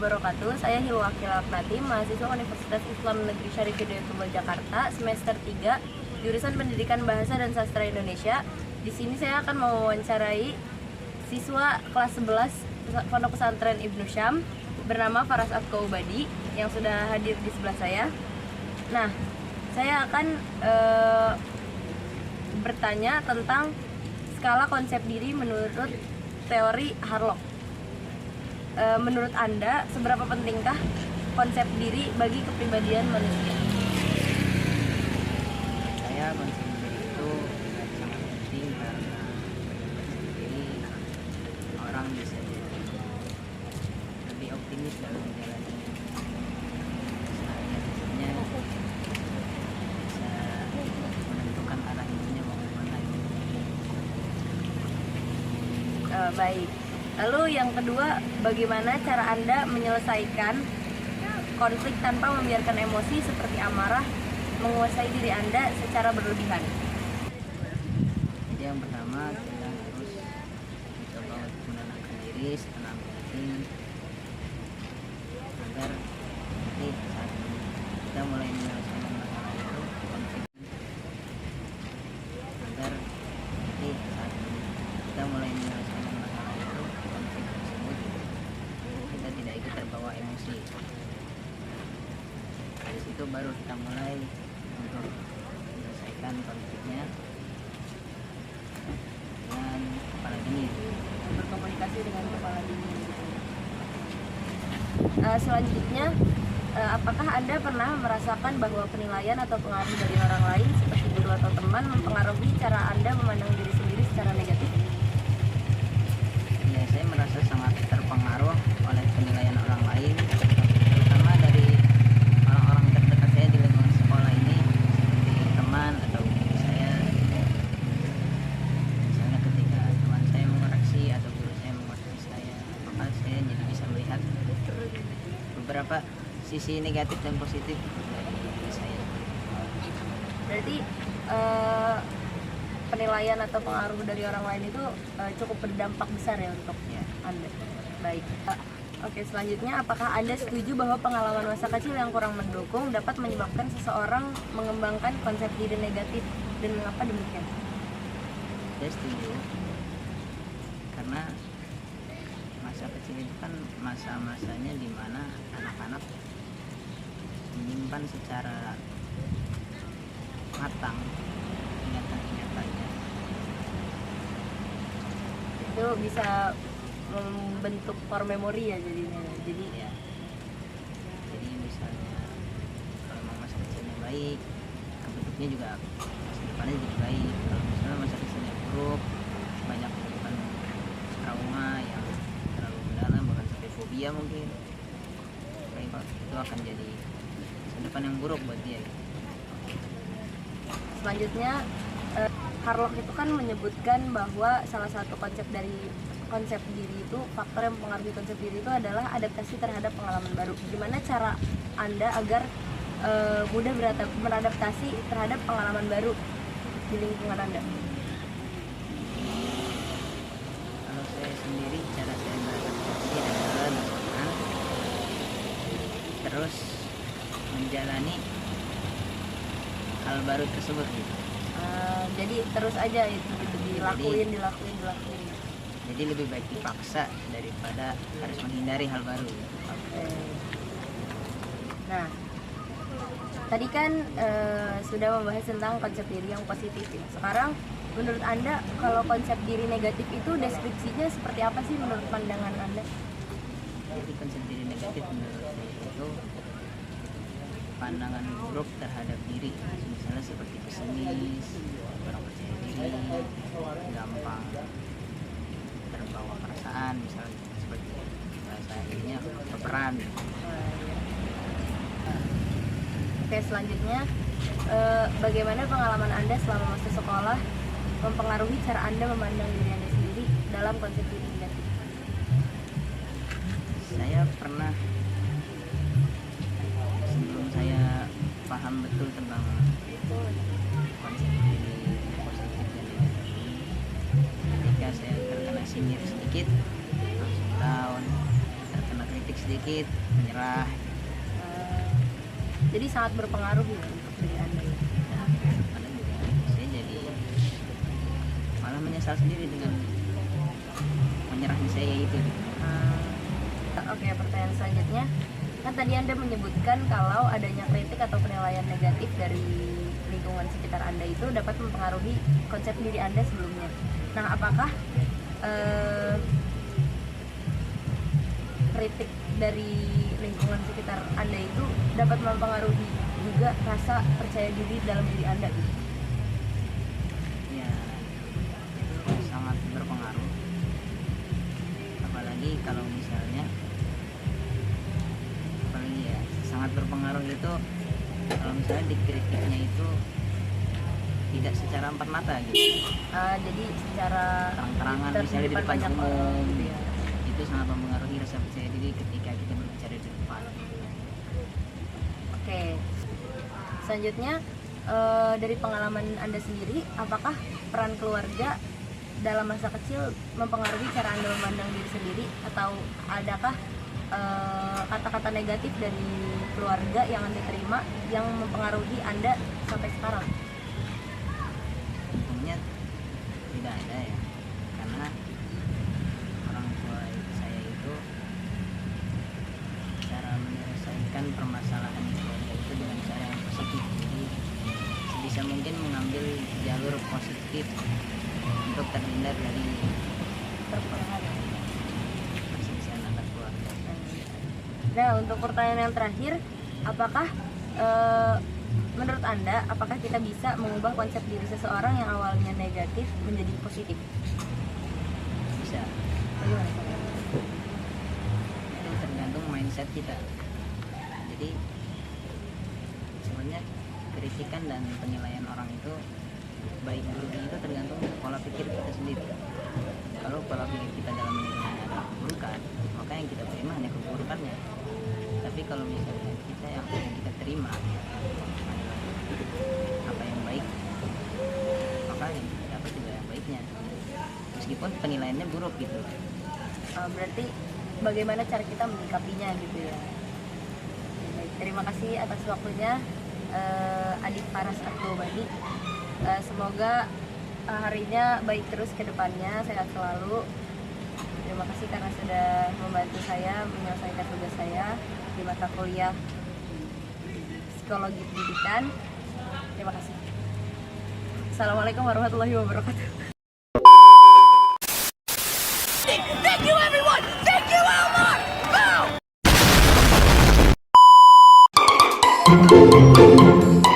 wabarakatuh. Saya Hilwa Akila Aknati, mahasiswa Universitas Islam Negeri Syarif Hidayatullah Jakarta, semester 3, jurusan Pendidikan Bahasa dan Sastra Indonesia. Di sini saya akan mewawancarai siswa kelas 11 Pondok Pesantren Ibnu Syam bernama Faras Atko Ubadi yang sudah hadir di sebelah saya. Nah, saya akan bertanya tentang skala konsep diri menurut teori Harlock. Menurut Anda, seberapa pentingkah konsep diri bagi kepribadian manusia? Saya konsep diri itu sangat penting karena diri orang bisa jadi lebih optimis dalam menjalani sehari-harinya, bisa menentukan arah hidupnya mau kemana. Baik. Lalu yang kedua, bagaimana cara Anda menyelesaikan konflik tanpa membiarkan emosi seperti amarah menguasai diri Anda secara berlebihan? Jadi yang pertama kita harus mencoba untuk menenangkan diri, setenang mungkin agar nanti saat kita mulai menyelesaikan masalah itu, konflik, agar nanti saat kita mulai menyelesaikan masalah itu, konflik tersebut, kita tidak ikut terbawa emosi. Dari situ baru kita mulai untuk menyelesaikan konfliknya dengan kepala dingin. Berkomunikasi dengan kepala dingin. Selanjutnya, apakah Anda pernah merasakan bahwa penilaian atau pengaruh dari orang lain seperti guru atau teman mempengaruhi cara Anda memandang diri sendiri secara negatif? Ya, saya merasa sangat terpengaruh oleh penilaian orang lain, terutama dari orang-orang terdekat saya di lingkungan sekolah ini, seperti teman atau guru saya. Misalnya ketika teman saya mengoreksi atau guru saya mengoreksi saya, maka saya jadi bisa melihat beberapa sisi negatif dan positif dari diri saya. Berarti penilaian atau pengaruh dari orang lain itu cukup berdampak besar ya untuk Anda. Baik. Oke, selanjutnya, apakah Anda setuju bahwa pengalaman masa kecil yang kurang mendukung dapat menyebabkan seseorang mengembangkan konsep diri negatif, dan mengapa demikian? Saya setuju, karena masa kecil itu kan masa-masanya di mana anak-anak menyimpan secara matang ingatan-ingatannya. Itu bisa membentuk core memory ya jadinya. Jadi Ya, jadi misalnya kalau memang masa kecilnya baik, bentuknya juga masa depannya jadi baik. Kalau misalnya masa kecilnya buruk, banyak menyimpan trauma yang terlalu mendalam, bahkan sampai fobia mungkin, baik, itu akan jadi masa depan yang buruk buat dia. selanjutnya, Harlock itu kan menyebutkan bahwa salah satu konsep diri itu, faktor yang mempengaruhi konsep diri itu adalah adaptasi terhadap pengalaman baru. Gimana cara Anda agar mudah beradaptasi terhadap pengalaman baru di lingkungan Anda? Kalau saya sendiri, cara saya beradaptasi adalah dengan terus menjalani hal baru tersebut gitu. Jadi terus aja itu gitu, dilakuin. Jadi lebih baik dipaksa daripada harus menghindari hal baru. Nah, tadi kan sudah membahas tentang konsep diri yang positif ya. Sekarang menurut Anda, kalau konsep diri negatif itu deskripsinya seperti apa sih menurut pandangan Anda? Jadi konsep diri negatif menurut saya itu pandangan buruk terhadap diri, misalnya seperti pesimis, kurang percaya diri, gampang terbawa perasaan, misalnya seperti bahasa ininya berperan. Oke, selanjutnya, bagaimana pengalaman Anda selama masa sekolah mempengaruhi cara Anda memandang diri Anda sendiri dalam konsep diri negatif? Saya pernah, sebelum saya paham betul tentang konsep diri positif dan negatif ini, ketika saya terkena sindir sedikit langsung down, terkena kritik sedikit menyerah. Jadi sangat berpengaruh ya untuk diri Anda ya. Nah, kadang juga saya jadi malah menyesal sendiri dengan menyerahnya saya itu. Oke, pertanyaan selanjutnya, kan tadi Anda menyebutkan kalau adanya kritik atau penilaian negatif dari lingkungan sekitar Anda itu dapat mempengaruhi konsep diri Anda sebelumnya. Nah, apakah kritik dari lingkungan sekitar Anda itu dapat mempengaruhi juga rasa percaya diri dalam diri Anda gitu? Ya, itu sangat berpengaruh. Apalagi kalau misalnya, sangat berpengaruh itu kalau misalnya dikritiknya itu tidak secara empat mata gitu. Jadi secara Terang-terangan misalnya di depan banyak orang umum gitu ya. itu sangat mempengaruhi rasa percaya diri ketika kita berbicara di depan. Oke, selanjutnya dari pengalaman Anda sendiri, apakah peran keluarga dalam masa kecil mempengaruhi cara Anda memandang diri sendiri, atau adakah kata-kata negatif dari keluarga yang Anda terima yang mempengaruhi Anda sampai sekarang? Untungnya tidak ada ya, karena orang tua saya itu cara menyelesaikan permasalahan keluarga itu dengan cara yang positif. Jadi sebisa mungkin mengambil jalur positif untuk terhindar dari Perpecahan. perselisihan antar keluarga. Nah, untuk pertanyaan yang terakhir, apakah menurut Anda, apakah kita bisa mengubah konsep diri seseorang yang awalnya negatif menjadi positif? Bisa. Bagaimana? Itu tergantung mindset kita. Jadi sebenarnya kritikan dan penilaian orang itu baik buruknya itu tergantung pola pikir kita sendiri. Kalau pola pikir kita dalam menilainya adalah keburukan, maka yang kita terima hanya keburukannya. Tapi kalau misalnya yang kita terima adalah apa yang baik, maka yang kita dapat juga yang baiknya, meskipun penilaiannya buruk gitu. Berarti bagaimana cara kita menyikapinya gitu ya. Baik, terima kasih atas waktunya Adip Faras Abdul-Bani. Semoga harinya baik terus ke depannya, sehat selalu. Terima kasih karena sudah membantu saya menyelesaikan tugas saya di mata kuliah psikologi pendidikan. Terima kasih. Assalamualaikum warahmatullahi wabarakatuh. Thank you everyone. Thank you Elmar. Boom.